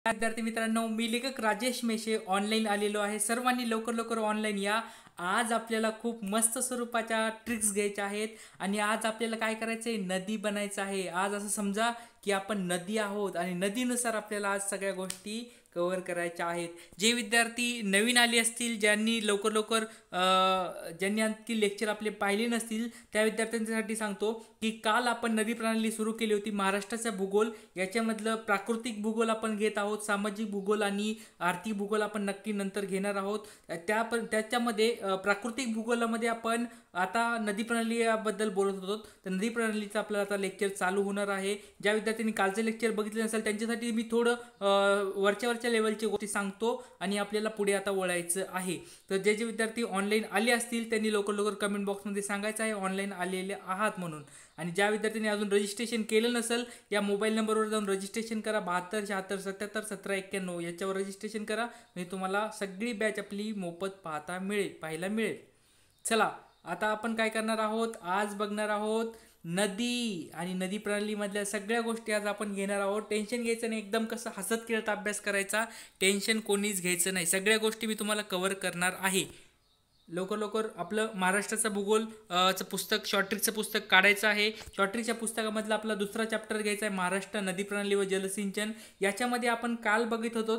विद्यार्थी मित्रांनो, मी लेखक राजेश मेशे ऑनलाईन आलेलो आहे. सर्वांनी लवकर लवकर ऑनलाईन या. आज आपल्याला खूप मस्त स्वरूपाच्या ट्रिक्स घ्यायच्या आहेत आणि आज आपल्याला काय करायचं आहे, नदी बनायचं आहे. आज असं समजा की आपण नदी आहोत आणि नदीनुसार आपल्याला आज सगळ्या गोष्टी कव्हर करायच्या आहेत. जे विद्यार्थी नवीन आले असतील, ज्यांनी लवकर लवकर ज्यांनी आणखी लेक्चर आपले पाहिले नसतील, त्या विद्यार्थ्यांसाठी सांगतो की काल आपण नदी प्रणाली सुरू केली होती. महाराष्ट्राचा भूगोल याच्यामधलं प्राकृतिक भूगोल आपण घेत आहोत, सामाजिक भूगोल आणि आर्थिक भूगोल आपण नक्की नंतर घेणार आहोत. त्याच्यामध्ये प्राकृतिक भूगोलामध्ये आपण आता नदी प्रणाली याबद्दल बोलत होतो. तर नदी प्रणालीचं आपल्याला आता लेक्चर चालू होणार आहे. ज्या विद्यार्थ्यांनी कालचं लेक्चर बघितलं नसेल त्यांच्यासाठी मी थोडं वरच्या लेवलची गोष्टी सांगतो आणि आपल्याला पुढे आता वळायचं आहे. तर जे जे विद्यार्थी ऑनलाईन आले असतील त्यांनी लवकर लवकर कमेंट बॉक्समध्ये सांगायचं आहे ऑनलाईन आलेले आहात म्हणून. आणि ज्या विद्यार्थ्यांनी अजून रजिस्ट्रेशन केलं नसेल, या मोबाईल नंबरवर जाऊन रजिस्ट्रेशन करा. 72 76 77 1791 याच्यावर रजिस्ट्रेशन करा. म्हणजे तुम्हाला सगळी बॅच आपली मोफत पाहायला मिळेल. चला, आता आपण काय करणार आहोत, आज बघणार आहोत नदी आणि नदी प्रणालीमधल्या सगळ्या गोष्टी आज आपण घेणार आहोत. टेन्शन घ्यायचं नाही, एकदम कसं हसत खेळत अभ्यास करायचा, टेन्शन कोणीच घ्यायचं नाही. सगळ्या गोष्टी मी तुम्हाला कव्हर करणार आहे. लवकर लवकर आपलं महाराष्ट्राचा भूगोल चं पुस्तक, शॉर्ट ट्रिकचं पुस्तक काढायचं आहे. शॉर्ट ट्रिकच्या पुस्तकामधला आपला दुसरा चॅप्टर घ्यायचा आहे, महाराष्ट्र नदी प्रणाली व जलसिंचन. याच्यामध्ये आपण काल बघित होतो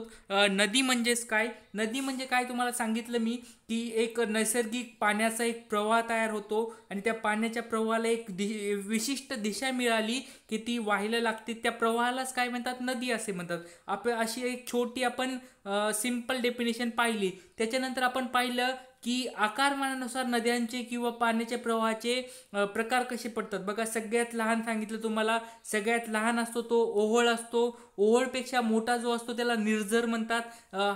नदी म्हणजेच काय. नदी म्हणजे काय तुम्हाला सांगितलं मी की एक नैसर्गिक पाण्याचा एक प्रवाह तयार होतो आणि त्या पाण्याच्या प्रवाहाला एक विशिष्ट दिशा मिळाली की ती वाहायला लागते. त्या प्रवाहालाच काय म्हणतात, नदी असे म्हणतात. अशी एक छोटी आपण सिंपल डेफिनेशन पाहिली. त्याच्यानंतर आपण पाहिलं की आकारमानानुसार नद्यांचे किंवा पाण्याच्या प्रवाहाचे प्रकार कसे पडतात. बघा, सगळ्यात लहान सांगितलं तुम्हाला, सगळ्यात लहान असतो तो ओहोळ असतो. ओहोळपेक्षा मोठा जो असतो त्याला निर्झर म्हणतात.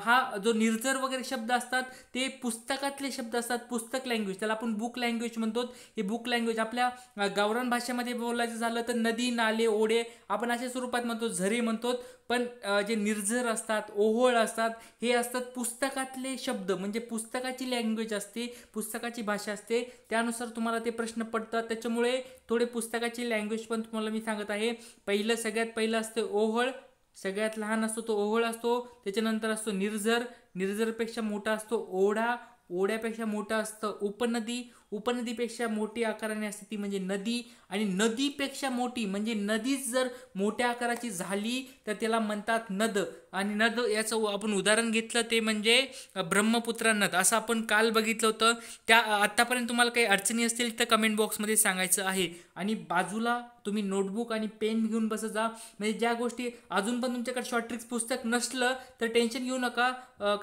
हा जो निर्झर वगैरे शब्द असतात ते पुस्तकातले शब्द असतात, पुस्तक लँग्वेज, त्याला आपण बुक लँग्वेज म्हणतो. हे बुक लँग्वेज आपल्या गावरान भाषेमध्ये बोलायचं झालं तर नदी, नाले, ओढे आपण अशा स्वरूपात म्हणतो, झरे म्हणतो. पण जे निर्झर असतात, ओहोळ असतात, हे असतात पुस्तकातले शब्द, म्हणजे पुस्तकाची लँग्वेज असते, पुस्तकाची भाषा असते. त्यानुसार तुम्हाला ते प्रश्न पडतात. त्याच्यामुळे थोडे पुस्तकाची लँग्वेज पण तुम्हाला मी सांगत आहे. सगळ्यात पहिलं असतं ओहोळ. सगळ्यात लहान असतो तो ओहोळ असतो. त्याच्यानंतर असतो निर्झर. निर्झरपेक्षा मोठा असतो ओढा. ओढ्यापेक्षा मोठा असतं उपनदी. उपनदीपेक्षा मोठी आकाराने असते ती म्हणजे नदी. आणि नदीपेक्षा मोठी म्हणजे नदीच जर मोठ्या आकाराची झाली तर त्याला म्हणतात नद. आणि नद याचं आपण उदाहरण घेतलं ते म्हणजे ब्रह्मपुत्रा नद, असं आपण काल बघितलं होतं. त्या आत्तापर्यंत तुम्हाला काही अडचणी असतील तर कमेंट बॉक्समध्ये सांगायचं आहे. आणि बाजूला तुम्ही नोटबुक आणि पेन घेऊन बसत जा. म्हणजे ज्या गोष्टी अजून पण तुमच्याकडे शॉर्ट ट्रिक्स पुस्तक नसलं तर टेन्शन घेऊ नका.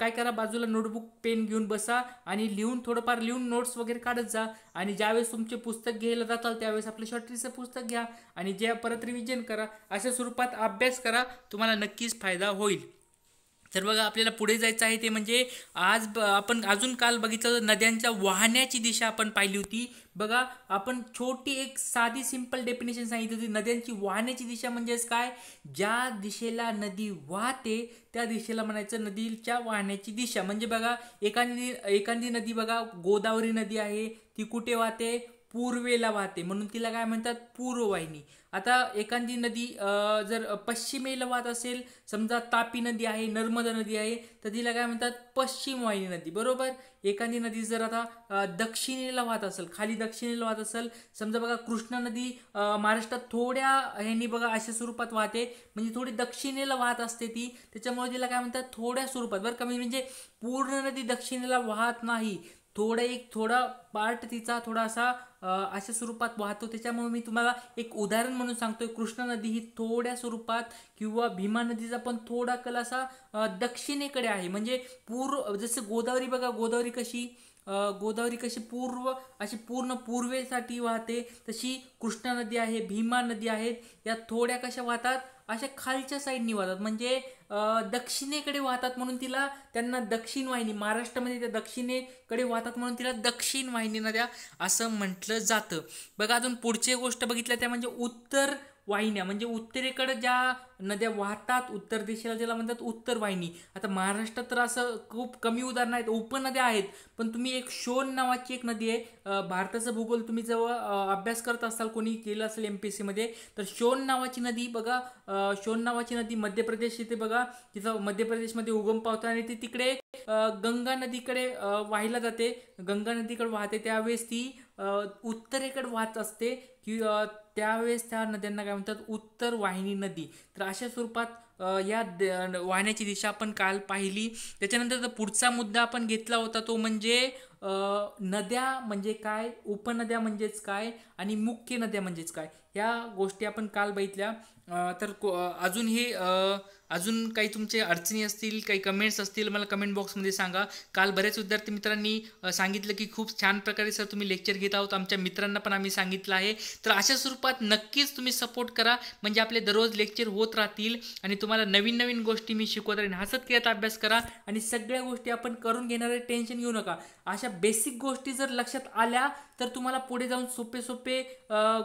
काय करा, बाजूला नोटबुक पेन घेऊन बसा आणि थोडंफार लिहून नोट्स वगैरे काढत जा. आणि ज्यावेळेस तुमचे पुस्तक घ्यायला जाताल त्यावेळेस आपलं शॉर्ट ट्रिकचं पुस्तक घ्या आणि जे परत रिव्हिजन करा. अशा स्वरूपात अभ्यास करा, तुम्हाला नक्कीच फायदा होईल. तर बघा, आपल्याला पुढे जायचं आहे ते म्हणजे आज आपण अजून काल बघितलं नद्यांच्या वाहण्याची दिशा आपण पाहिली होती. बघा, आपण छोटी एक साधी सिंपल डेफिनेशन सांगितली होती. नद्यांची वाहण्याची दिशा म्हणजेच काय, ज्या दिशेला नदी वाहते त्या दिशेला म्हणायचं नदीच्या वाहण्याची दिशा. म्हणजे बघा, एखादी नदी बघा, गोदावरी नदी आहे, ती कुठे वाहते, पूर्वेला वाहते, म्हणून तिला काय म्हणतात, पूर्ववाहिनी. आता एखादी नदी जर पश्चिमेला वाहत असेल, समजा तापी नदी आहे, नर्मदा नदी आहे, तर तिला काय म्हणतात, पश्चिम वाहिनी नदी, बरोबर. एखादी नदी जर आता दक्षिणेला वाहत असेल, खाली दक्षिणेला वाहत असेल, समजा बघा कृष्णा नदी महाराष्ट्रात थोड्या ह्यांनी बघा अशा स्वरूपात वाहते, म्हणजे थोडी दक्षिणेला वाहत असते ती, त्याच्यामुळे तिला काय म्हणतात, थोड्या स्वरूपात, बरं का. म्हणजे पूर्ण नदी दक्षिणेला वाहत नाही, थोडा पार्ट तिचा थोडासा अशा स्वरूपात वाहतो. त्याच्यामुळे मी तुम्हाला एक उदाहरण म्हणून सांगतोय, कृष्णा नदी ही थोड्या स्वरूपात किंवा भीमा नदीचा पण थोडा कल असा दक्षिणेकडे आहे. म्हणजे जसं गोदावरी बघा, गोदावरी कशी पूर्ण पूर्वेसाठी वाहते, तशी कृष्णा नदी आहे, भीमा नदी आहेत, या थोड्या कशा वाहतात, अशा खालच्या साईडनी वाहतात, म्हणजे दक्षिणेकडे वाहतात, म्हणून त्यांना दक्षिण वाहिनी, महाराष्ट्रामध्ये त्या दक्षिणेकडे वाहतात म्हणून तिला दक्षिण वाहिनी नद्या असं म्हटलं जातं. बघा, अजून पुढची गोष्ट बघितल्या त्या म्हणजे वाहिन्या, म्हणजे उत्तरेकडे ज्या नद्या वाहतात उत्तर दिशेला त्याला म्हणतात उत्तर वाहिनी. आता महाराष्ट्रात तर असं खूप कमी उदाहरणं आहेत, उपनद्या आहेत. पण तुम्ही एक शोण नावाची एक नदी आहे, भारताचा भूगोल तुम्ही जेव्हा अभ्यास करत असाल, कोणी केलं असेल MPSC मध्ये, तर शोण नावाची नदी बघा. शोण नावाची नदी मध्य प्रदेश इथे बघा, तिथं मध्य प्रदेशमध्ये उगम पावतं आणि ती तिकडे गंगा नदीकडे वाहिला जाते, गंगा नदीकडे वाहते. त्यावेळेस ती उत्तरेकडे वाहत असते की त्यावेळेस त्या नद्यांना काय म्हणतात, उत्तर वाहिनी नदी. तर अशा स्वरूपात या वाहण्याची दिशा आपण काल पाहिली. त्याच्यानंतर पुढचा मुद्दा आपण घेतला होता तो म्हणजे नद्या म्हणजे काय, उपनद्या म्हणजेच काय आणि मुख्य नद्या म्हणजेच काय, या गोष्टी आपण काल बघितल्या. तर अजून हे अजून काही तुमचे अडचणी असतील, काही कमेंट्स असतील, मला कमेंट बॉक्समध्ये सांगा. काल बरेच विद्यार्थी मित्रांनी सांगितलं की खूप छान प्रकारे सर तुम्ही लेक्चर घेत आहोत, आमच्या मित्रांना पण आम्ही सांगितलं आहे. तर अशा स्वरूपात नक्कीच तुम्ही सपोर्ट करा, म्हणजे आपले दररोज लेक्चर होत राहतील आणि तुम्हाला नवीन नवीन गोष्टी मी शिकवत राहीन. हसत खेळत अभ्यास करा आणि सगळ्या गोष्टी आपण करून घेणार आहे, टेन्शन घेऊ नका. अशा बेसिक गोष्टी जर लक्षात आल्या तर तुम्हाला पुढे जाऊन सोपे सोपे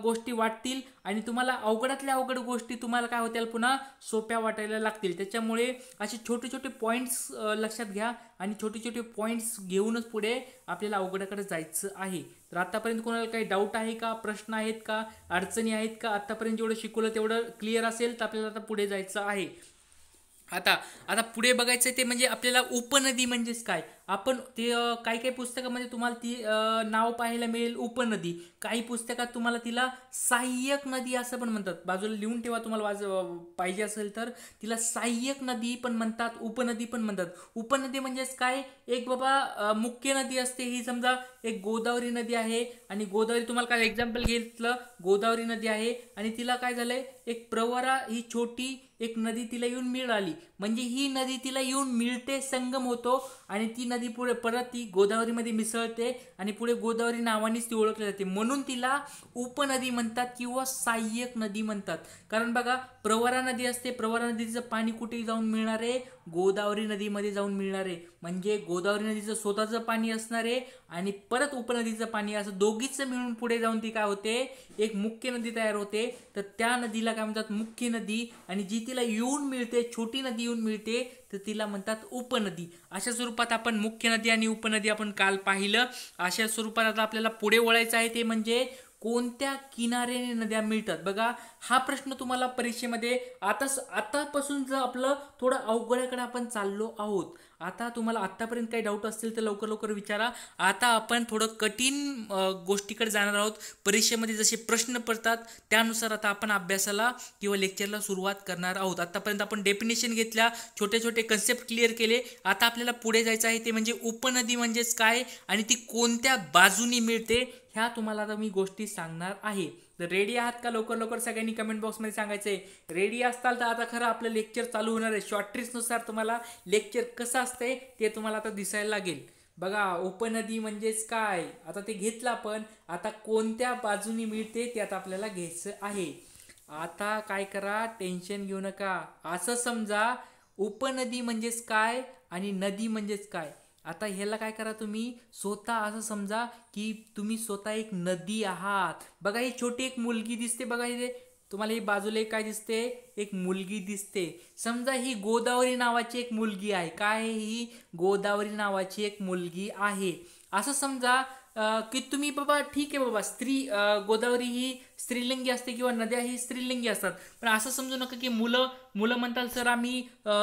गोष्टी वाटतील आणि तुम्हाला अवघडातल्या अवघड गोष्टी तुम्हाला काय होतील, पुन्हा सोप्या वाटायला लागतील. त्याच्यामुळे असे छोटे छोटे पॉईंट्स लक्षात घ्या आणि छोटे छोटे पॉईंट्स घेऊनच पुढे आपल्याला अवघडाकडे जायचं आहे. तर आतापर्यंत कोणाला काही डाऊट आहे का, प्रश्न आहेत का, अडचणी आहेत का? आतापर्यंत जेवढं शिकवलं तेवढं क्लिअर असेल तर आपल्याला आता पुढे जायचं आहे. आता आता पुढे बघायचं ते म्हणजे आपल्याला उपनदी म्हणजेच काय. आपण ते काही काही पुस्तकामध्ये तुम्हाला ती नाव पाहायला मिळेल उपनदी, काही पुस्तकात तुम्हाला तिला सहाय्यक नदी असं पण म्हणतात. बाजूला लिहून ठेवा, तुम्हाला पाहिजे असेल तर. तिला सहाय्यक नदी पण म्हणतात, उपनदी पण म्हणतात. उपनदी म्हणजेच काय, एक बाबा मुख्य नदी असते ही, समजा एक गोदावरी नदी आहे आणि गोदावरी तुम्हाला काय एक्झाम्पल घेतलं, गोदावरी नदी आहे आणि तिला काय झालंय, एक प्रवरा ही छोटी एक नदी तिला येऊन मिळाली, म्हणजे ही नदी तिला येऊन मिळते, संगम होतो आणि ती नदी पुढे परत ती गोदावरीमध्ये मिसळते आणि पुढे गोदावरी नावानेच ती ओळखली जाते. म्हणून तिला उपनदी म्हणतात किंवा सहाय्यक नदी म्हणतात. कारण बघा, प्रवरा नदी असते, प्रवरा नदीचं पाणी कुठे जाऊन मिळणार आहे, गोदावरी नदीमध्ये जाऊन मिळणार आहे. म्हणजे गोदावरी नदीचं स्वतःचं पाणी असणार आहे आणि परत उपनदीचं पाणी, असं दोघीचं मिळून पुढे जाऊन ती काय होते, एक मुख्य नदी तयार होते. तर त्या नदीला काय म्हणतात, मुख्य नदी. आणि जी तिला येऊन मिळते, छोटी नदी येऊन मिळते, तर तिला म्हणतात उपनदी. अशा स्वरूपात आपण मुख्य नदी आणि उपनदी आपण काल पाहिलं. अशा स्वरूपात आता आपल्याला पुढे वळायचं आहे, ते म्हणजे कोणत्या किनाऱ्याने नद्या मिळतात. बघा, हा प्रश्न तुम्हाला परीक्षेमध्ये आतापासून जर आपलं थोडं अवघडाकडे आपण चाललो आहोत. आता तुम्हाला आतापर्यंत काही डाऊट असतील तर लवकर लवकर विचारा. आता आपण थोडं कठीण गोष्टीकडे जाणार आहोत. परीक्षेमध्ये जसे प्रश्न पडतात त्यानुसार आता आपण अभ्यासाला किंवा लेक्चरला सुरुवात करणार आहोत. आतापर्यंत आपण डेफिनेशन घेतल्या, छोटे छोटे कन्सेप्ट क्लिअर केले. आता आपल्याला पुढे जायचं आहे, ते म्हणजे उपनदी म्हणजेच काय आणि ती कोणत्या बाजूनी मिळते, ह्या तुम्हाला आता मी गोष्टी सांगणार आहे. तर रेडी आहात का? लवकर लवकर सगळ्यांनी कमेंट बॉक्समध्ये सांगायचंय. रेडी असताल तर आता खरं आपलं लेक्चर चालू होणार आहे. शॉर्ट ट्रिक्सनुसार तुम्हाला लेक्चर कसं असतंय ते तुम्हाला आता दिसायला लागेल. बघा, उपनदी म्हणजेच काय आता ते घेतलं आपण. आता कोणत्या बाजूनी मिळते ते आता आपल्याला घ्यायचं आहे. आता काय करा, टेन्शन घेऊ नका. असं समजा उपनदी म्हणजेच काय आणि नदी म्हणजेच काय. आता ह्याला काय करा, तुम्ही स्वतः असं समजा की तुम्ही स्वतः एक नदी आहात. बघा, ही छोटी एक मुलगी दिसते बघा इथे तुम्हाला, ही बाजूला एक काय दिसते, एक मुलगी दिसते. समजा ही गोदावरी नावाची एक मुलगी आहे. काय आहे ही? गोदावरी नावाची एक मुलगी आहे. असं समजा की तुम्ही बाबा, ठीक आहे बाबा, गोदावरी ही स्त्रीलिंगी असते किंवा नद्या ही स्त्रीलिंगी असतात. पण असं समजू नका की मुलं म्हणतात सर आम्ही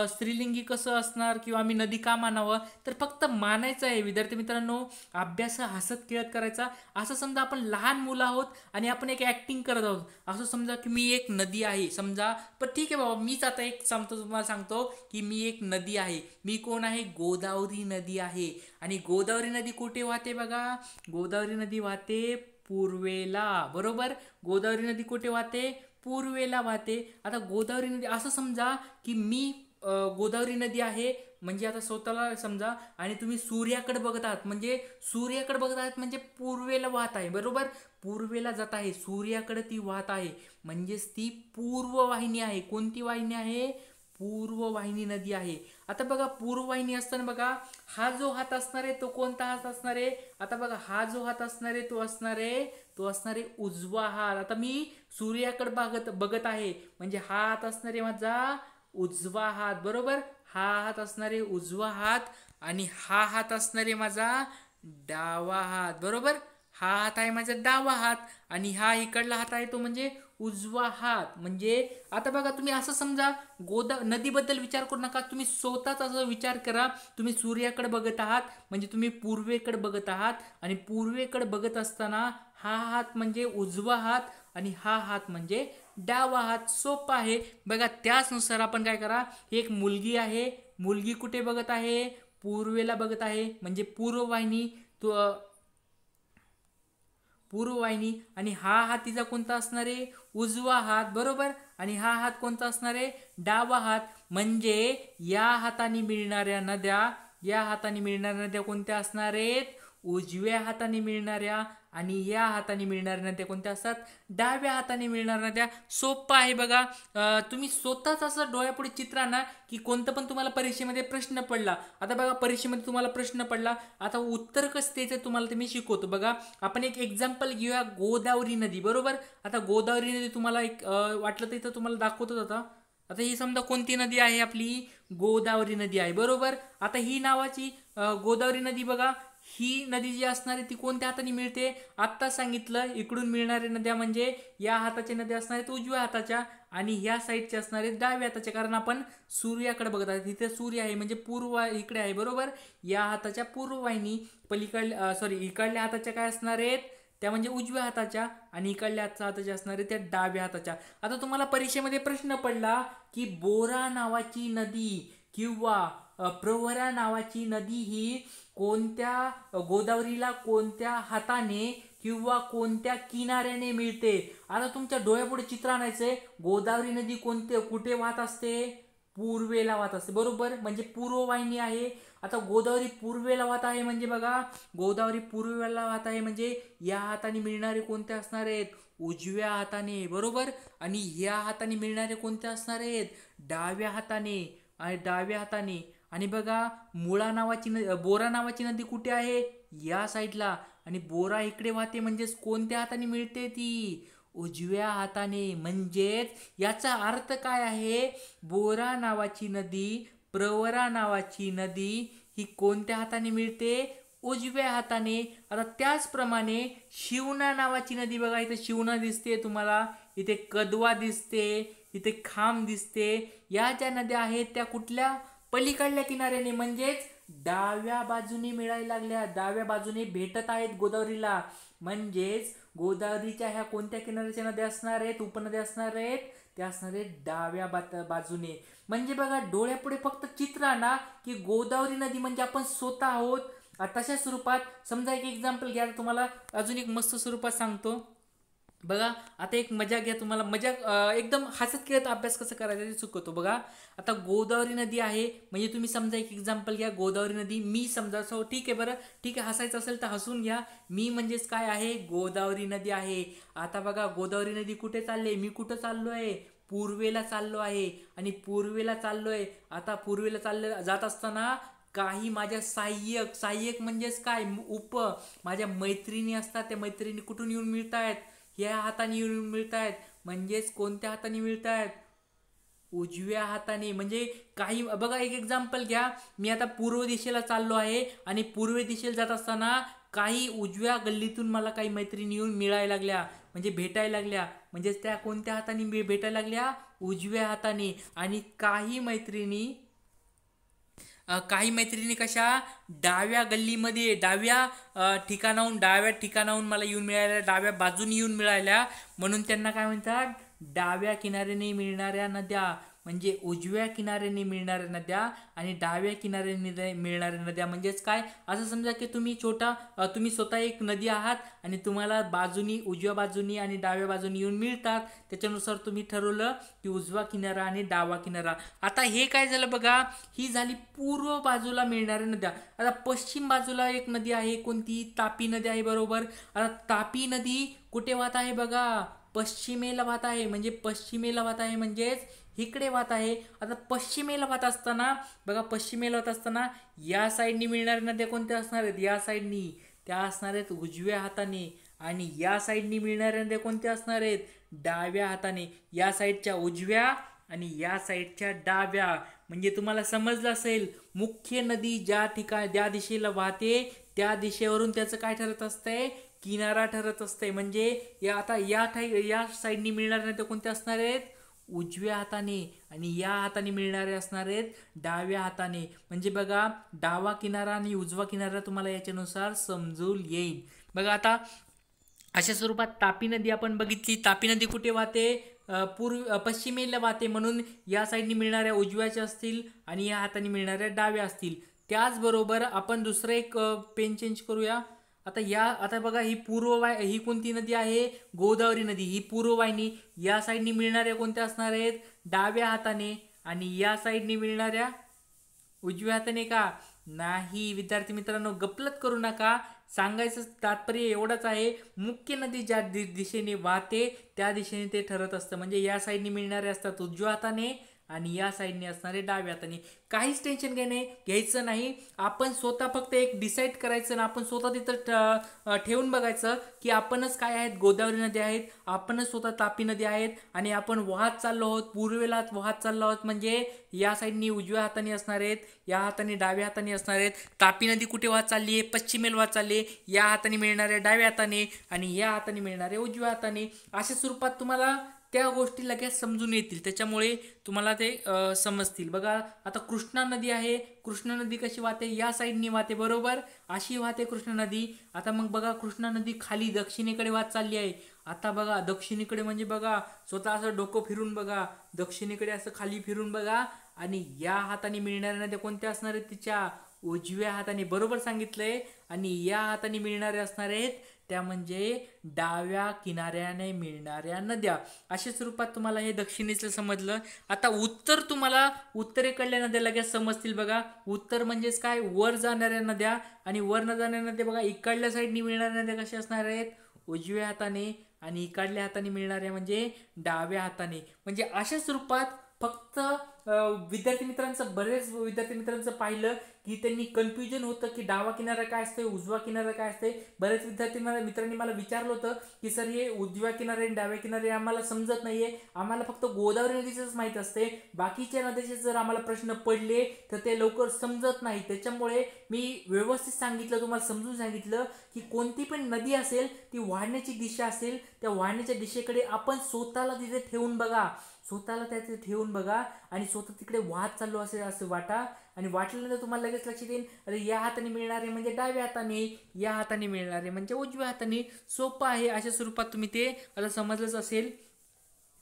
स्त्रीलिंगी कसं असणार किंवा आम्ही नदी का मानावं. तर फक्त मानायचं आहे विद्यार्थी मित्रांनो, अभ्यास हसत खेळत करायचा. असं समजा आपण लहान मुलं आहोत आणि आपण एक ऍक्टिंग करत आहोत. असं समजा की मी एक नदी आहे समजा. पण ठीक आहे बाबा, मीच आता एक तुम्हाला सांगतो की मी एक नदी आहे. मी कोण आहे? गोदावरी नदी आहे. आणि गोदावरी नदी कुठे वाहते? बघा, गोदावरी नदी वाहते पूर्वेला. बरोबर, गोदावरी नदी कुठे वाहते? पूर्वेला वाहते. आता गोदावरी नदी असं समजा की मी गोदावरी नदी आहे, म्हणजे आता स्वतःला समजा आणि तुम्ही सूर्याकडे बघत आहात, म्हणजे सूर्याकडे बघत आहात म्हणजे पूर्वेला वाहत आहे. बरोबर, पूर्वेला जात आहे, सूर्याकडे ती वाहत आहे, म्हणजेच ती पूर्व वाहिनी आहे. कोणती वाहिनी आहे? पूर्ववाहिनी नदी आहे. आता बघा पूर्ववाहिनी असताना बघा हा जो हात असणार आहे तो कोणता हात असणार आहे? आता बघा हा जो हात असणार आहे तो असणार आहे उजवा हात. आता मी सूर्याकडे बघत आहे म्हणजे हा हात असणार आहे माझा उजवा हात, बरोबर. हा हात असणार आहे उजवा हात आणि हा हात असणार आहे माझा डावा हात, बरोबर. हा हात आहे माझा डावा हात आणि हा इकडला हात आहे तो म्हणजे उजवा हात. म्हणजे आता बघा तुम्ही असं समजा नदीबद्दल विचार करू नका, तुम्ही स्वतःच असं विचार करा. तुम्ही सूर्याकडे बघत आहात म्हणजे तुम्ही पूर्वेकडे बघत आहात आणि पूर्वेकडे बघत असताना हा हात म्हणजे उजवा हात आणि हा हात म्हणजे डावा हात. सोपं आहे बघा. त्याचनुसार आपण काय करा, एक मुलगी आहे, मुलगी कुठे बघत आहे? पूर्वेला बघत आहे म्हणजे पूर्ववाहिनी तो पूर्ववाहिनी. आणि हा हात तिचा कोणता असणार आहे? उजवा हात, बरोबर. आणि हा हात कोणता असणार आहे? डावा हात. म्हणजे या हाताने मिळणाऱ्या नद्या कोणत्या असणार आहेत? उजव्या हाताने मिळणाऱ्या. आणि या हाताने मिळणाऱ्या नद्या कोणत्या असतात? डाव्या हाताने मिळणाऱ्या नद्या. सोपं आहे बघा. तुम्ही स्वतःच असं डोळ्यापुढे चित्रा ना की कोणतं पण तुम्हाला परीक्षेमध्ये प्रश्न पडला. आता बघा परीक्षेमध्ये तुम्हाला प्रश्न पडला, आता उत्तर कसं द्यायचं तुम्हाला ते मी शिकवतो. बघा आपण एक एक्झाम्पल घेऊया, गोदावरी नदी, बरोबर. आता गोदावरी नदी तुम्हाला एक वाटलं तर इथं तुम्हाला दाखवतोच आता. आता ही समजा कोणती नदी आहे? आपली गोदावरी नदी आहे, बरोबर. आता ही नावाची गोदावरी नदी बघा, ही नदी जी असणार आहे ती कोणत्या हाताने मिळते? आत्ता सांगितलं इकडून मिळणाऱ्या नद्या म्हणजे या हाताच्या नद्या असणार आहेत उजव्या हाताच्या आणि ह्या साईडच्या असणार आहेत डाव्या हाताच्या. कारण आपण सूर्याकडे बघत आहोत, तिथे सूर्य आहे म्हणजे पूर्व इकडे आहे, बरोबर. या हाताच्या पूर्ववाहिनी, इकडल्या हाताच्या काय असणार आहेत? त्या म्हणजे उजव्या हाताच्या आणि इकडल्या हाताच्या असणार आहेत त्या डाव्या हाताच्या. आता तुम्हाला परीक्षेमध्ये प्रश्न पडला की बोरा नावाची नदी किंवा प्रवरा नावाची नदी ही गोदावरीला कोणत्या हाताने किंवा कोणत्या किनाऱ्याने मिळते? आता तुमच्या डोळ्यापुढे चित्र आणायचंय. गोदावरी नदी कुठे वाहत असते? पूर्वेला वाहत असते, बरोबर. म्हणजे पूर्ववाहिनी आहे. आता गोदावरी पूर्वेला वाहत आहे म्हणजे बघा, गोदावरी पूर्वेला वाहत आहे म्हणजे या हाताने मिळणारे कोणते असणार आहेत? उजव्या हाताने, बरोबर. आणि या हाताने मिळणारे कोणते असणार आहेत? डाव्या हाताने. आणि बघा बोरा नावाची नदी कुठे आहे? या साईडला. आणि बोरा इकडे वाहते म्हणजेच कोणत्या हाताने मिळते ती? उजव्या हाताने. म्हणजेच याचा अर्थ काय आहे? बोरा नावाची नदी, प्रवरा नावाची नदी ही कोणत्या हाताने मिळते? उजव्या हाताने. आता त्याचप्रमाणे शिवना नावाची नदी बघा, इथे शिवना दिसते तुम्हाला, इथे कदवा दिसते, इथे खांब दिसते. या ज्या नद्या आहेत त्या कुठल्या? पलीकडल्या किनाऱ्याने म्हणजेच डाव्या बाजूने मिळायला लागल्या, डाव्या बाजूने भेटत आहेत गोदावरीला. म्हणजेच गोदावरीच्या ह्या कोणत्या किनाऱ्याच्या नद्या असणार आहेत? उपनद्या असणार आहेत, त्या असणार आहेत डाव्या बाजूने. म्हणजे बघा डोळ्यापुढे फक्त चित्र आणा की गोदावरी नदी म्हणजे आपण स्वतः आहोत. तशा स्वरूपात समजा एक एक्झाम्पल घ्या, तुम्हाला अजून एक मस्त स्वरूपात सांगतो बघा. आता एक मजाक घ्या, तुम्हाला मजाक एकदम हसत खेळत अभ्यास कसा करायचा ते शिकवतो बघा. आता गोदावरी नदी आहे म्हणजे तुम्ही समजा एक एक्झाम्पल घ्या, गोदावरी नदी. मी समजा ठीक आहे, बरं ठीक आहे, हसायचं असेल तर हसून घ्या. मी म्हणजेच काय आहे? गोदावरी नदी आहे. आता बघा गोदावरी नदी कुठे चालले? मी कुठं चाललोय? पूर्वेला चाललो आहे. आणि पूर्वेला चाललोय. आता पूर्वेला जात असताना काही माझ्या सहाय्यक म्हणजेच काय? माझ्या मैत्रिणी असतात, त्या मैत्रिणी कुठून येऊन मिळत आहेत? या हाताने येऊन मिळत आहेत. म्हणजेच कोणत्या हाताने मिळत आहेत? उजव्या हाताने. म्हणजे काही बघा एक एक्झाम्पल घ्या, मी आता पूर्व दिशेला चाललो आहे आणि पूर्व दिशेला जात असताना काही उजव्या गल्लीतून मला काही मैत्रिणी येऊन मिळायला लागल्या म्हणजे भेटायला लागल्या. म्हणजे त्या कोणत्या हाताने भेटायला लागल्या? उजव्या हाताने. आणि काही मैत्रिणी कशा? डाव्या गल्लीमध्ये, डाव्या ठिकाणाहून मला येऊन मिळाल्या, डाव्या बाजूने येऊन मिळाल्या. म्हणून त्यांना काय म्हणतात? डाव्या किनाऱ्याने मिळणाऱ्या नद्या. म्हणजे उजव्या किनाऱ्याने मिळणाऱ्या नद्या आणि डाव्या किनाऱ्याने मिळणाऱ्या नद्या. म्हणजेच काय? असं समजा की तुम्ही स्वतः एक नदी आहात आणि तुम्हाला उजव्या बाजूनी आणि डाव्या बाजूनी येऊन मिळतात. त्याच्यानुसार तुम्ही ठरवलं की उजवा किनारा आणि डावा किनारा. आता हे काय झालं बघा, ही झाली पूर्व बाजूला मिळणाऱ्या नद्या. आता पश्चिम बाजूला एक नदी आहे, कोणती? तापी नदी आहे, बरोबर. आता तापी नदी कुठे वाहत आहे बघा? पश्चिमेला वाहत आहे. म्हणजेच इकडे वाहत आहे. आता पश्चिमेला वाहत असताना बघा, पश्चिमेला वाहत असताना या साईडनी मिळणाऱ्या नद्या कोणत्या असणार आहेत? या साईडनी त्या असणार आहेत उजव्या हाताने. आणि या साईडनी मिळणाऱ्या नद्या कोणत्या असणार आहेत? डाव्या हाताने. या साईडच्या उजव्या आणि या साईडच्या डाव्या. म्हणजे तुम्हाला समजलं असेल, मुख्य नदी ज्या दिशेला वाहते त्या दिशेवरून त्याचं काय ठरत असतंय? किनारा ठरत असतंय. म्हणजे या साईडनी मिळणाऱ्या नद्या कोणत्या असणार आहेत? उजव्या हाताने. आणि या हाताने मिळणारे असणार आहेत डाव्या हाताने. म्हणजे बघा, डावा किनारा आणि उजवा किनारा तुम्हाला याच्यानुसार समजून येईल. बघा आता अशा स्वरूपात तापी नदी आपण बघितली. तापी नदी कुठे वाहते? पश्चिमेला वाहते, म्हणून या साईडनी मिळणाऱ्या उजव्याच्या असतील आणि या हाताने मिळणाऱ्या डाव्या असतील. त्याचबरोबर आपण दुसरं एक पेन चेंज करूया. आता बघा, ही कोणती नदी आहे? गोदावरी नदी. ही पूर्ववाहिनी. या साईडनी मिळणाऱ्या कोणत्या असणार आहेत? डाव्या हाताने. आणि या साईडनी मिळणाऱ्या उजव्या हाताने का? नाही विद्यार्थी मित्रांनो, गपलत करू नका. सांगायचं तात्पर्य एवढंच आहे, मुख्य नदी ज्या दिशेने वाहते त्या दिशेने ते ठरत असतं. म्हणजे या साईडने मिळणारे असतात उजव्या हाताने आणि या साईडने असणारे डाव्या हाताने. काहीच टेन्शन घ्यायचं नाही. आपण स्वतः फक्त एक डिसाईड करायचं ना, आपण स्वतः तिथं ठेवून बघायचं की आपणच काय आहेत? गोदावरी नदी आहेत, आपणच स्वतः तापी नदी आहेत आणि आपण वाहत चाललो आहोत, पूर्वेला वाहत चाललो आहोत. म्हणजे या साईडनी उजव्या हाताने असणार आहेत, या हाताने डाव्या हाताने असणार आहेत. तापी नदी कुठे वाहत चालली आहे? पश्चिमेला वाहत चालली आहे. या हाताने मिळणाऱ्या डाव्या हाताने आणि या हाताने मिळणाऱ्या उजव्या हाताने. अशा स्वरूपात तुम्हाला त्या गोष्टी लगेच समजून येतील, त्याच्यामुळे तुम्हाला ते समजतील. बघा आता कृष्णा नदी आहे. कृष्णा नदी कशी वाहते? या साईडनी वाहते, बरोबर. अशी वाहते कृष्णा नदी. आता मग बघा, कृष्णा नदी खाली दक्षिणेकडे वाहत चालली आहे. आता बघा दक्षिणेकडे म्हणजे बघा, स्वतः असं डोकं फिरून बघा, दक्षिणेकडे असं खाली फिरून बघा. आणि या हाताने मिळणाऱ्या नद्या कोणत्या असणार आहेत? तिच्या उजव्या हाताने, बरोबर सांगितलंय. आणि या हाताने मिळणारे असणार आहेत त्या म्हणजे डाव्या किनाऱ्याने मिळणाऱ्या नद्या. अशा स्वरूपात तुम्हाला हे दक्षिणेचं समजलं. आता उत्तर, तुम्हाला उत्तरेकडल्या नद्या लगेच समजतील. बघा, उत्तर म्हणजेच काय? वर जाणाऱ्या नद्या. आणि वर न जाणाऱ्या नद्या बघा, इकडल्या साईडनी मिळणाऱ्या नद्या कशा असणार आहेत? उजव्या हाताने. आणि इकडल्या हाताने मिळणाऱ्या म्हणजे डाव्या हाताने. म्हणजे अशा स्वरूपात फक्त बरेच विद्यार्थी मित्रांचं पाहिलं की त्यांनी कन्फ्युजन होतं की डावा किनारा काय असते, उजवा किनारा काय असते. बरेच विद्यार्थी मित्रांनी मला विचारलं होतं की सर, हे उजव्या किनारे आणि डाव्या किनारे आम्हाला समजत नाहीये, आम्हाला फक्त गोदावरी नदीचंच माहीत असते, बाकीच्या नद्याचे जर आम्हाला प्रश्न पडले तर ते लवकर समजत नाही. त्याच्यामुळे मी व्यवस्थित सांगितलं, तुम्हाला समजून सांगितलं की कोणती पण नदी असेल, ती वाहण्याची दिशा असेल, त्या वाहण्याच्या दिशेकडे आपण स्वतःला तिथे ठेवून बघा, आणि स्वतः तिकडे वाहत चाललो असेल असं वाटा. आणि वाटल्यानंतर तुम्हाला लगेच लक्षात येईल, अरे या हाताने मिळणारे म्हणजे डाव्या हाताने, या हाताने मिळणारे म्हणजे उजव्या हाताने. सोपं आहे. अशा स्वरूपात तुम्ही ते आता समजलंच असेल.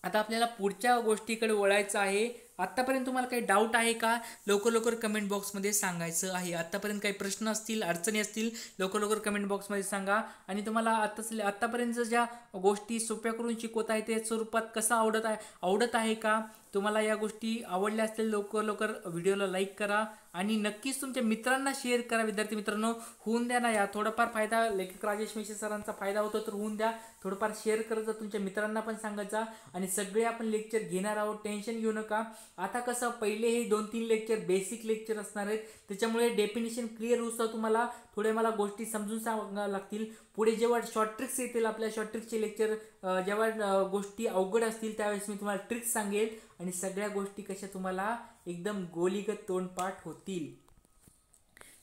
आता आपल्याला पुढच्या गोष्टीकडे वळायचं आहे. आत्तापर्यंत तुम्हाला काही डाऊट आहे का? लवकर कमेंट बॉक्समध्ये सांगायचं आहे. आत्तापर्यंत काही प्रश्न असतील, अडचणी असतील, लवकर कमेंट बॉक्समध्ये सांगा. आणि तुम्हाला आत्तापर्यंत ज्या गोष्टी सोप्या करून शिकवत आहे त्या स्वरूपात कसं आवडत आहे का? तुम्हाला या गोष्टी आवडल्या असतील, लवकर व्हिडिओला लाईक करा आणि नक्कीच तुमच्या मित्रांना शेअर करा. विद्यार्थी मित्रांनो, होऊन द्या ना, या थोडाफार फायदा लेखक राजेश मेश्रे सरांचा फायदा होतो तर होऊन द्या. थोडंफार शेअर करत जा, तुमच्या मित्रांना पण सांगत जा. आणि सगळे आपण लेक्चर घेणार आहोत, टेन्शन घेऊ नका. आता कसं, पहिले हे 2-3 लेक्चर बेसिक लेक्चर असणार आहेत, त्याच्यामुळे डेफिनेशन क्लिअर होतं. तुम्हाला थोडे मला गोष्टी समजून सांगाव्या लागतील. पुढे जेव्हा शॉर्ट ट्रिक्स येतील, आपल्या शॉर्ट ट्रिक्सचे लेक्चर जेव्हा गोष्टी अवघड असतील त्यावेळेस मी तुम्हाला ट्रिक्स सांगेल आणि सगळ्या गोष्टी कशा तुम्हाला एकदम गोलीगत तोंडपाठ होतील.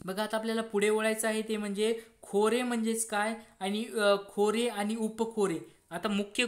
बघा आता आपल्याला पुढे वळायचं आहे, ते म्हणजे खोरे म्हणजेच काय आणि खोरे आणि उपखोरे. आता मुख्य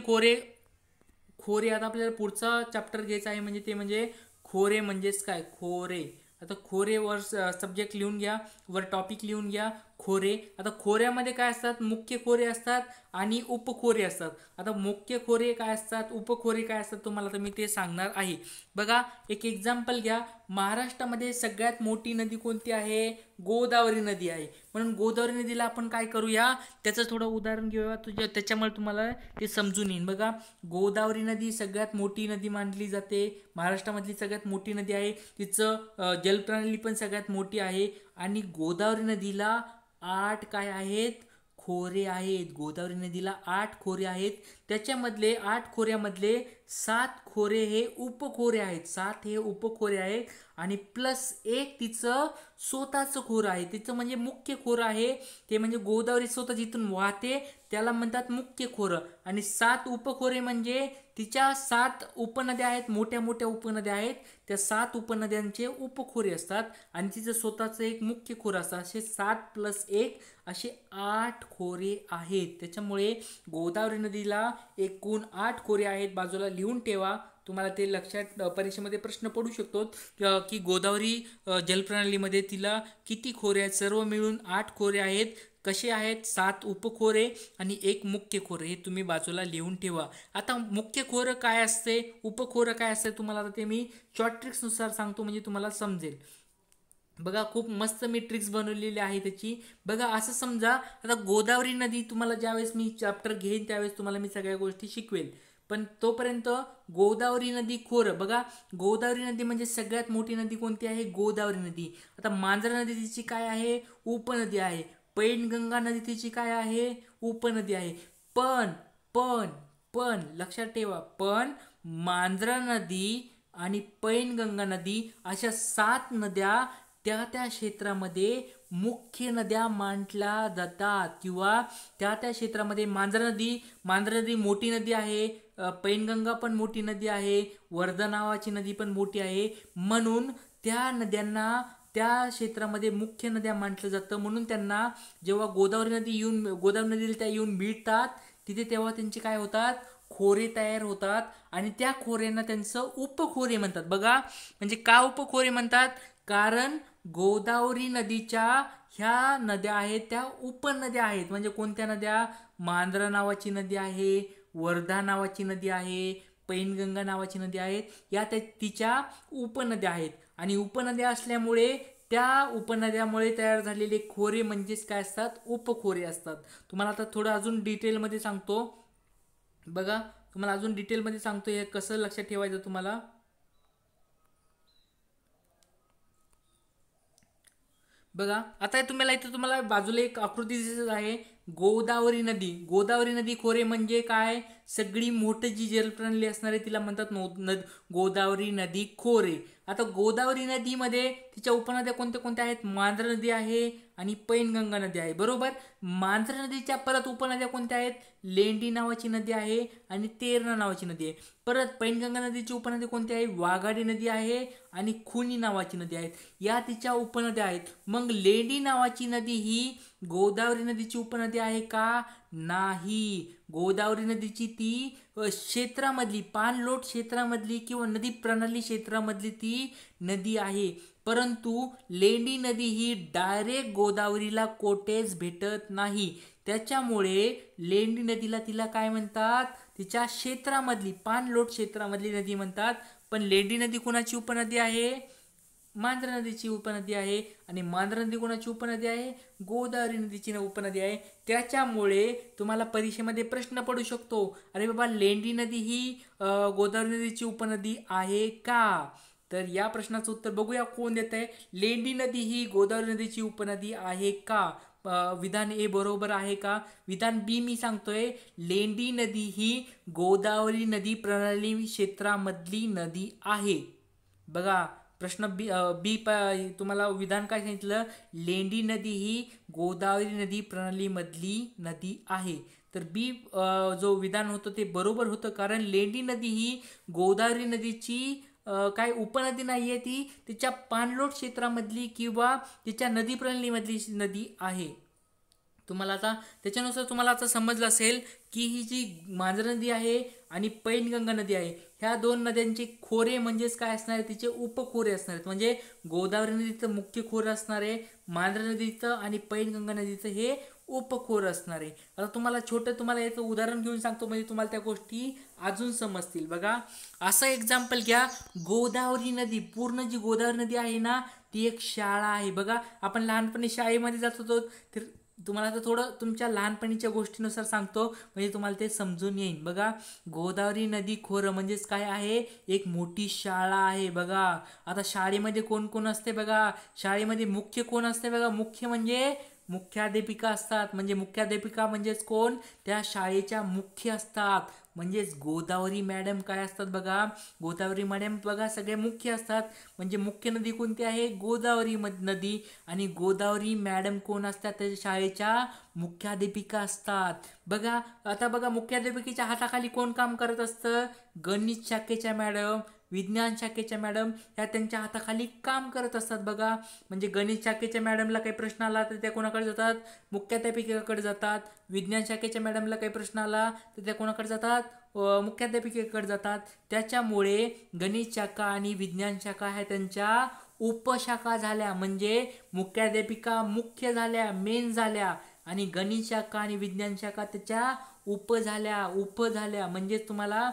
खोरे आता आपल्याला पुढचा चॅप्टर घ्यायचा आहे, म्हणजे ते म्हणजे खोरे म्हणजेच काय? खोरे. आता खोरे वर सब्जेक्ट लिहून घ्या, वर टॉपिक लिहून घ्या. खोरे. आता खोऱ्यामध्ये काय असतात? मुख्य खोरे असतात आणि उपखोरे असतात. आता मुख्य खोरे काय असतात, उपखोरे काय असतात, तुम्हाला तर मी ते सांगणार आहे. बघा एक एक्झाम्पल घ्या. महाराष्ट्रामध्ये सगळ्यात मोठी नदी कोणती आहे? गोदावरी नदी आहे. म्हणून गोदावरी नदीला आपण काय करूया, त्याचं थोडं उदाहरण घेऊया, त्याच्यामुळे तुम्हाला ते समजून येईल. बघा, गोदावरी नदी सगळ्यात मोठी नदी मानली जाते, महाराष्ट्रामधली सगळ्यात मोठी नदी आहे. तिचं जलप्रणाली पण सगळ्यात मोठी आहे. आणि गोदावरी नदीला 8 काय आहेत? खोरे आहेत. गोदावरी नदीला 8 खोरे आहेत. त्याच्यामधले 8 खोऱ्यामधले 7 खोरे हे उपखोरे आहेत, 7 हे उपखोरे आहेत आणि प्लस एक तिचं स्वतःचं खोरं आहे, तिचं म्हणजे मुख्य खोरं आहे, ते म्हणजे गोदावरी स्वतः जिथून वाहते त्याला म्हणतात मुख्य खोरं. आणि 7 उपखोरे म्हणजे तिच्या 7 उपनद्या आहेत, मोठ्या मोठ्या उपनद्या आहेत, त्या 7 उपनद्यांचे उपखोरे असतात आणि तिचं स्वतःचं एक मुख्य खोरं असतं. असे 7 + 1 असे 8 खोरे आहेत. त्याच्यामुळे गोदावरी नदीला एकूण 8 खोरे आहेत. बाजूला लिहून ठेवा, तुम्हाला ते लक्षात परीक्षेमध्ये प्रश्न पडू शकतो की गोदावरी जलप्रणालीमध्ये तिला किती खोरे आहेत. सर्व मिळून 8 खोरे आहेत. कसे आहेत? 7 उपखोरे आणि एक मुख्य खोरे, हे तुम्ही बाजूला लिहून ठेवा. आता मुख्य खोरं काय असते, उपखोरं काय असते, तुम्हाला आता ते मी शॉर्ट ट्रिक्सनुसार सांगतो म्हणजे तुम्हाला समजेल. बघा, खूप मस्त मी ट्रिक्स बनवलेली आहे त्याची. बघा, असं समजा आता गोदावरी नदी, तुम्हाला ज्यावेळेस मी चॅप्टर घेईन त्यावेळेस तुम्हाला मी सगळ्या गोष्टी शिकवेल, पण तोपर्यंत गोदावरी नदी खोरं बघा. गोदावरी नदी म्हणजे सगळ्यात मोठी नदी कोणती आहे? गोदावरी नदी. आता मांजरा नदी तिची काय आहे? उपनदी आहे. पैनगंगा नदी तिची काय आहे? उपनदी आहे. पण पण पण लक्षात ठेवा, पण मांजरा नदी आणि पैनगंगा नदी अशा 7 नद्या त्या त्या क्षेत्रामध्ये मुख्य नद्या मानल्या जातात, किंवा त्या त्या क्षेत्रामध्ये मांजरा नदी मोठी नदी आहे, पैनगंगा पण मोठी नदी आहे, वर्धा नावाची नदी पण मोठी आहे, म्हणून त्या नद्यांना त्या क्षेत्रामध्ये मुख्य नद्या मानलं जातं. म्हणून त्यांना जेव्हा गोदावरी नदीला त्या येऊन मिळतात तिथे, तेव्हा त्यांचे काय होतात? खोरे तयार होतात आणि त्या खोऱ्यांना त्यांचं उपखोरे म्हणतात. बघा, म्हणजे का उपखोरे म्हणतात? कारण गोदावरी नदीच्या ह्या नद्या आहेत त्या उपनद्या आहेत. म्हणजे कोणत्या नद्या? मांजरा नावाची नदी आहे, वर्धा नावाची नदी आहे, पैनगंगा नावाची नदी आहेत, या तिच्या उपनद्या आहेत. आणि उपनद्या असल्यामुळे त्या उपनद्यामुळे तयार झालेले खोरे म्हणजेच काय असतात? उपखोरे असतात. तुम्हाला आता थोडं अजून डिटेलमध्ये सांगतो. बघा, तुम्हाला अजून डिटेलमध्ये सांगतो हे कसं लक्षात ठेवायचं तुम्हाला. बघा, आता तुम्हाला बाजूला एक आकृती दिसत आहे. गोदावरी नदी खोरे म्हणजे काय? सगळी मोठी जी जलप्रणाली असणार आहे तिला म्हणतात गोदावरी नदी खोरे. आता गोदावरी नदीमध्ये तिच्या उपनद्या कोणत्या कोणत्या आहेत? मांजरा नदी आहे आणि पैनगंगा नदी आहे, बरोबर. मांजरा नदीच्या परत उपनद्या कोणत्या आहेत? लेंडी नावाची नदी आहे आणि तेरणा नावाची नदी आहे. परत पैनगंगा नदीची उपनदी कोणती आहे? वाघाडी नदी आहे आणि खुनी नावाची नदी आहेत, या तिच्या उपनद्या आहेत. मग लेंडी नावाची नदी ही गोदावरी नदीची उपनदी आहे का? नाही. गोदावरी नदीची ती क्षेत्रामधली, पाणलोट क्षेत्रामधली किंवा नदी प्रणाली क्षेत्रामधली ती नदी आहे. परंतु लेंडी नदी ही डायरेक्ट गोदावरीला कोठेच भेटत नाही. त्याच्यामुळे लेंडी नदीला तिला काय म्हणतात? तिच्या क्षेत्रामधली, पाणलोट क्षेत्रामधली नदी म्हणतात. पण लेंडी नदी कोणाची उपनदी आहे? मांजरा नदीची उपनदी आहे. आणि मांजरा नदी कोणाची उपनदी आहे? गोदावरी नदीची उपनदी आहे. त्याच्यामुळे तुम्हाला परीक्षेमध्ये प्रश्न पडू शकतो, अरे बाबा, लेंडी नदी ही गोदावरी नदीची उपनदी आहे का? तर या प्रश्नाचं उत्तर बघूया कोण देत आहे. लेंडी नदी ही गोदावरी नदीची उपनदी आहे का? विधान ए बरोबर आहे का? विधान बी मी सांगतोय, लेंडी नदी ही गोदावरी नदी प्रणाली क्षेत्रामधली नदी आहे. बघा, प्रश्न बी तुम्हाला विधान काय सांगितलं? लेंडी नदी ही गोदावरी नदी प्रणाली मधली नदी आहे. तर बी जो विधान होतं ते बरोबर होतं, कारण लेंडी नदी ही गोदावरी नदीची काय उपनदी नाहीये, ती तिच्या पाणलोट क्षेत्रामधली किंवा तिच्या नदी प्रणालीमधली नदी आहे. तुम्हाला आता त्याच्यानुसार तुम्हाला आता समजलं असेल की ही जी मांजरा नदी आहे आणि पैनगंगा नदी आहे, ह्या दोन नद्यांचे खोरे म्हणजेच काय असणार आहे? तिचे उपखोरे असणार आहेत. म्हणजे गोदावरी नदीचं मुख्य खोरं असणार आहे, मांजरा नदीचं आणि पैनगंगा नदीचं हे उपखोर असणार आहे. आता तुम्हाला याचं उदाहरण घेऊन सांगतो म्हणजे तुम्हाला त्या गोष्टी अजून समजतील. बघा, असं एक्झाम्पल घ्या. गोदावरी नदी, पूर्ण जी गोदावरी नदी आहे ना, ती एक शाळा आहे. बघा, आपण लहानपणी शाळेमध्ये जात होतो, तर तुम्हाला आता थोडं तुमच्या लहानपणीच्या गोष्टीनुसार सांगतो म्हणजे तुम्हाला ते समजून येईल. बघा, गोदावरी नदी खोरं म्हणजेच काय आहे? एक मोठी शाळा आहे. बघा, आता शाळेमध्ये कोण कोण असते? बघा, शाळेमध्ये मुख्य कोण असते? बघा, मुख्य म्हणजे मुख्याध्यापिका असतात. म्हणजे मुख्याध्यापिका म्हणजेच कोण, त्या शाळेच्या मुख्य असतात. म्हणजेच गोदावरी मॅडम काय असतात बघा, गोदावरी मॅडम बघा सगळे मुख्य असतात. म्हणजे मुख्य नदी कोणती आहे, गोदावरी नदी. आणि गोदावरी मॅडम कोण असतात, त्या शाळेच्या मुख्याध्यापिका असतात. बघा आता बघा, मुख्याध्यापिकेच्या हाताखाली कोण काम करत असतं, गणित शाखेच्या मॅडम, विज्ञान शाखेच्या मॅडम ह्या त्यांच्या हाताखाली काम करत असतात. बघा म्हणजे गणित शाखेच्या मॅडमला काही प्रश्न आला तर त्या कोणाकडे जातात, मुख्याध्यापिकेकडे जातात. विज्ञान शाखेच्या मॅडमला काही प्रश्न आला तर त्या कोणाकडे जातात, मुख्याध्यापिकेकडे जातात. त्याच्यामुळे गणित शाखा आणि विज्ञान शाखा ह्या त्यांच्या उपशाखा झाल्या. म्हणजे मुख्याध्यापिका मुख्य झाल्या, मेन झाल्या, आणि गणित शाखा आणि विज्ञान शाखा त्याच्या उप झाल्या. म्हणजे तुम्हाला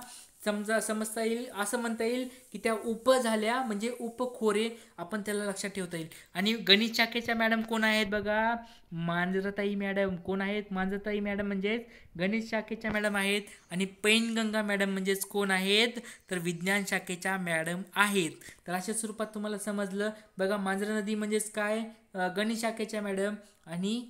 समजता येईल, असं म्हणता येईल की त्या उप झाल्या म्हणजे उपखोरे, आपण त्याला लक्षात ठेवता येईल. आणि गणित शाखेच्या मॅडम कोण आहेत बघा, मांजरताई मॅडम. कोण आहेत, मांजरताई मॅडम म्हणजेच गणित शाखेच्या मॅडम आहेत. आणि पैनगंगा मॅडम म्हणजेच कोण आहेत, तर विज्ञान शाखेच्या मॅडम आहेत. तर अशा स्वरूपात तुम्हाला समजलं. बघा मांजरा नदी म्हणजेच काय, गणित शाखेच्या मॅडम, आणि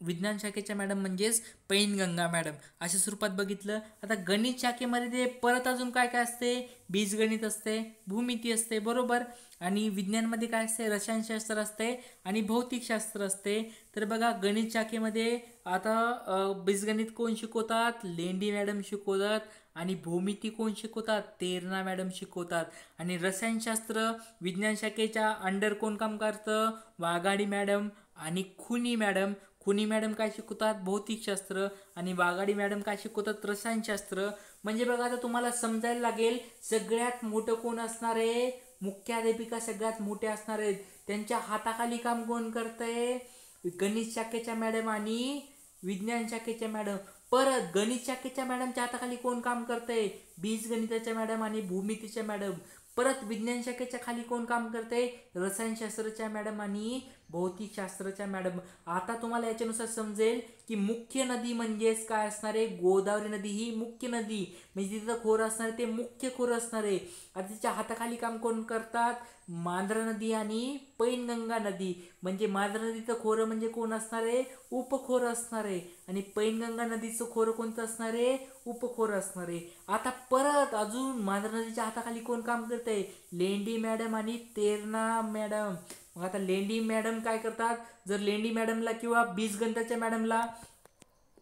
विज्ञान शाखेच्या मॅडम म्हणजेच पैनगंगा मॅडम. अशा स्वरूपात बघितलं. आता गणित शाखेमध्ये परत अजून काय काय असते, बीजगणित असते, भूमिती असते, बरोबर. आणि विज्ञानमध्ये काय असते, रसायनशास्त्र असते आणि भौतिकशास्त्र असते. तर बघा गणित शाखेमध्ये आता बीजगणित कोण शिकवतात, लेंडी मॅडम शिकवतात. आणि भूमिती कोण शिकवतात, तेरणा मॅडम शिकवतात. आणि रसायनशास्त्र विज्ञान शाखेच्या अंडर कोण काम करतं, वाघाडी मॅडम आणि खुनी मॅडम काय शिकवतात, भौतिकशास्त्र. आणि वाघाडी मॅडम काय शिकवतात, रसायनशास्त्र. म्हणजे बघा आता तुम्हाला समजायला लागेल, सगळ्यात मोठं कोण असणार आहे, मुख्याध्यापिका सगळ्यात मोठे असणार आहेत. त्यांच्या हाताखाली काम कोण करतंय, गणित शाखेच्या मॅडम आणि विज्ञान शाखेच्या मॅडम. परत गणित शाखेच्या मॅडमच्या हाताखाली कोण काम करतंय, बीजगणिताच्या मॅडम आणि भूमितीच्या मॅडम. परत विज्ञान शाखेच्या खाली कोण काम करते, रसायनशास्त्राच्या मॅडम आणि भौतिकशास्त्राच्या मॅडम. आता तुम्हाला याच्यानुसार समजेल की मुख्य नदी म्हणजेच काय असणार आहे, गोदावरी नदी ही मुख्य नदी, म्हणजे तिथं खोर असणार आहे ते मुख्य खोर असणार आहे. आता तिच्या हाताखाली काम कोण करतात, मांजरा नदी आणि पैनगंगा नदी. म्हणजे मांजरा नदीचं खोरं म्हणजे कोण असणार आहे, उपखोर असणार आहे. आणि पैनगंगा नदीचं खोरं कोणतं असणार आहे, उपखोर असणार आहे. आता परत अजून मांजरा नदीच्या हाताखाली कोण काम करतंय, लेंडी मॅडम आणि तेरणा मॅडम. मग आता लेंडी मॅडम काय करतात, जर लेंडी मॅडमला किंवा बीजगणिताच्या मॅडमला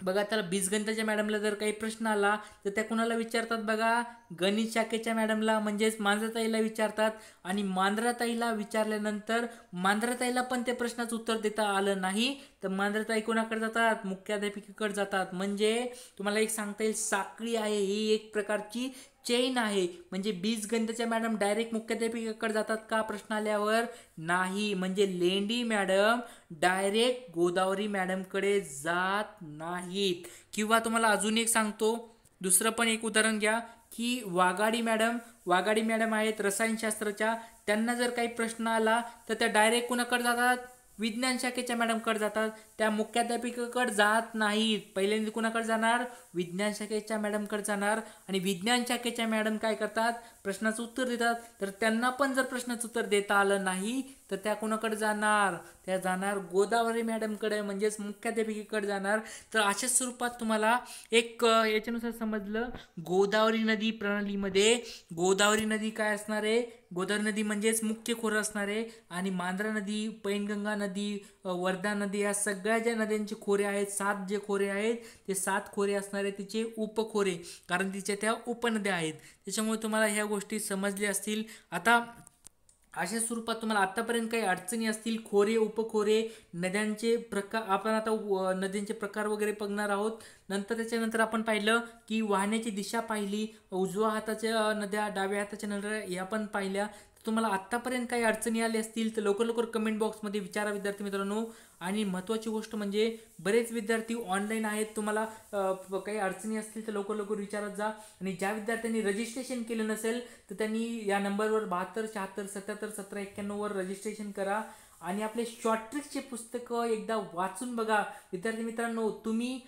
बघा, त्याला बीजगणिताच्या मॅडमला जर काही प्रश्न आला तर त्या कुणाला विचारतात बघा, गणित शाखेच्या मॅडमला म्हणजेच मांजराताईला विचारतात. आणि मांजराताईला विचारल्यानंतर मांजराताईला पण त्या प्रश्नाचं उत्तर देता आलं नाही तर मांजराताई कोणाकडे जातात, मुख्याध्यापिकेकडे जातात. म्हणजे तुम्हाला एक सांगता येईल, साखळी आहे ही, एक प्रकारची चेन आहे. म्हणजे बीजगणिताच्या मॅडम डायरेक्ट मुख्याध्यापिकेकडे जातात का प्रश्न आल्यावर, नाही. म्हणजे लेंडी मॅडम डायरेक्ट गोदावरी मॅडमकडे जात नाहीत. किंवा तुम्हाला अजून एक सांगतो, दुसरं पण एक उदाहरण घ्या की वाघाडी मॅडम आहेत रसायनशास्त्राच्या. त्यांना जर काही प्रश्न आला तर त्या डायरेक्ट कुणाकडे जातात, विज्ञान शाखेच्या मॅडमकडे जातात. त्या मुख्याध्यापिकेकडे जात नाहीत. पहिल्यांदा कुणाकडे जाणार, विज्ञान शाखेच्या मॅडमकडे जाणार. आणि विज्ञान शाखेच्या मॅडम काय करतात, प्रश्नाचं उत्तर देतात. तर त्यांना पण जर प्रश्नाचं उत्तर देता आलं नाही तर त्या कोणाकडे जाणार, त्या जाणार गोदावरी मॅडमकडे, म्हणजेच मुख्याध्यापिकेकडे जाणार. तर अशा स्वरूपात तुम्हाला एक याच्यानुसार समजलं, गोदावरी नदी प्रणालीमध्ये गोदावरी नदी काय असणार आहे, गोदावरी नदी म्हणजेच मुख्य खोरं असणार आहे. आणि मांजरा नदी, पैनगंगा नदी, वर्धा नदी या सगळ्या ज्या नद्यांचे खोरे आहेत, 7 जे खोरे आहेत ते 7 खोरे असणारे तिचे उपखोरे, कारण तिच्या त्या उपनद्या आहेत. त्याच्यामुळे तुम्हाला ह्या गोष्टी समजल्या असतील. आता अशा स्वरूपात तुम्हाला आतापर्यंत काही अडचणी असतील, खोरे उपखोरे नद्यांचे प्रकार, आपण आता नद्यांचे प्रकार वगैरे बघणार आहोत. त्याच्यानंतर आपण पाहिलं की वाहण्याची दिशा पाहिली, उजव्या हाताच्या नद्या, डाव्या हाताच्या नद्या या पण पाहिल्या. तुम्हाला आत्तापर्यंत काही अडचणी आल्या असतील तर लवकर कमेंट बॉक्समध्ये विचारा विद्यार्थी मित्रांनो. आणि महत्त्वाची गोष्ट म्हणजे बरेच विद्यार्थी ऑनलाईन आहेत, तुम्हाला काही अडचणी असतील तर लवकर विचारत जा. आणि ज्या विद्यार्थ्यांनी रजिस्ट्रेशन केलं नसेल तर त्यांनी या नंबरवर 72 76 77 17 91 वर रजिस्ट्रेशन करा. आणि आपले शॉर्ट ट्रिक्सचे पुस्तकं एकदा वाचून बघा विद्यार्थी मित्रांनो. तुम्ही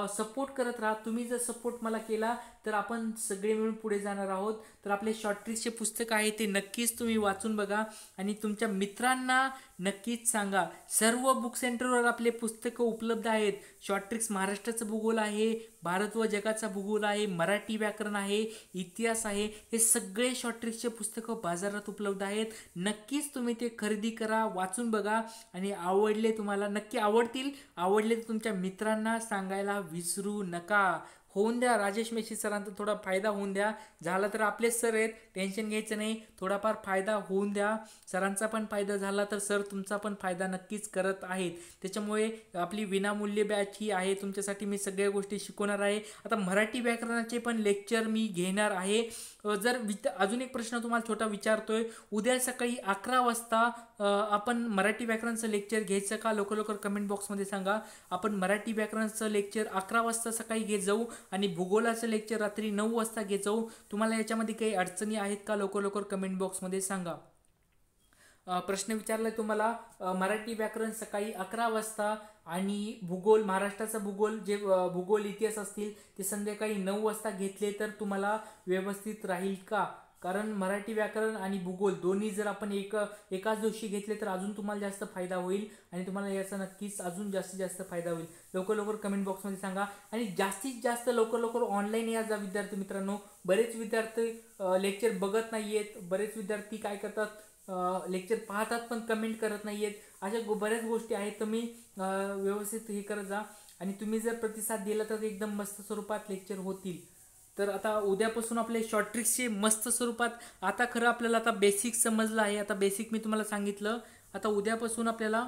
सपोर्ट करत राहा. तुम्ही जर सपोर्ट मला केला तर आपण सगळे मिळून पुढे जाणार आहोत. तर आपले शॉर्ट ट्रिक्सचे पुस्तक आहे ते नक्कीच तुम्ही वाचून बघा आणि तुमच्या मित्रांना नक्कीच सांगा. सर्व बुक सेंटरवर आपले पुस्तकं उपलब्ध आहेत. शॉर्ट ट्रिक्स महाराष्ट्राचं भूगोल आहे, भारत व जगाचा भूगोल आहे, मराठी व्याकरण आहे, इतिहास आहे. हे सगळे शॉर्ट ट्रिक्सचे पुस्तकं बाजारात उपलब्ध आहेत. नक्कीच तुम्ही ते खरेदी करा, वाचून बघा आणि आवडले तुम्हाला नक्की आवडतील. आवडले तर तुमच्या मित्रांना सांगायला विसरू नका. होऊन द्या राजेश मेशी सरांचा थोडा फायदा होऊन द्या. झाला तर आपलेच सर आहेत, टेन्शन घ्यायचं नाही. थोडाफार फायदा होऊन द्या. सरांचा पण फायदा झाला तर सर तुमचा पण फायदा नक्कीच करत आहेत. त्याच्यामुळे आपली विनामूल्य बॅच ही आहे तुमच्यासाठी. मी सगळ्या गोष्टी शिकवणार आहे. आता मराठी व्याकरणाचे पण लेक्चर मी घेणार आहे. जर अजून एक प्रश्न तुम्हाला छोटा विचारतोय, उद्या सकाळी 11 वाजता आपण मराठी व्याकरणाचं लेक्चर घ्यायचं का? लवकर लवकर कमेंट बॉक्समध्ये सांगा. आपण मराठी व्याकरणाचं लेक्चर 11 वाजता सकाळी घेत जाऊ आणि भूगोलाचं लेक्चर रात्री 9 वाजता घेत जाऊ. तुम्हाला याच्यामध्ये काही अडचणी आहेत का? लवकर लवकर कमेंट बॉक्समध्ये सांगा. प्रश्न विचारलाय तुम्हाला. मराठी व्याकरण सकाळी 11 वाजता आणि भूगोल, महाराष्ट्राचा भूगोल जे भूगोल इतिहास असतील ते संध्याकाळी 9 वाजता घेतले तर तुम्हाला व्यवस्थित राहील का? कारण मराठी व्याकरण आणि भूगोल दोन्ही जर आपण एकाच दिवशी घेतले तर अजून तुम्हाला जास्त फायदा होईल आणि तुम्हाला याचा नक्कीच अजून जास्तीत जास्त फायदा होईल. लवकर लवकर कमेंट बॉक्समध्ये सांगा आणि जास्तीत जास्त लवकर लवकर ऑनलाईन या जा विद्यार्थी मित्रांनो. बरेच विद्यार्थी लेक्चर बघत नाहीयेत. बरेच विद्यार्थी काय करतात, लेक्चर पाहतात पण कमेंट करत नाहीयेत. अशा बऱ्याच गोष्टी आहेत. तुम्ही व्यवस्थित हे करत जा आणि तुम्ही जर प्रतिसाद दिला तर एकदम मस्त स्वरूपात लेक्चर होतील. तर आता उद्यापासून आपले शॉर्ट ट्रिक्सचे मस्त स्वरूपात, आता खरं आपल्याला आता बेसिक समजलं आहे. आता बेसिक मी तुम्हाला सांगितलं. आता उद्यापासून आपल्याला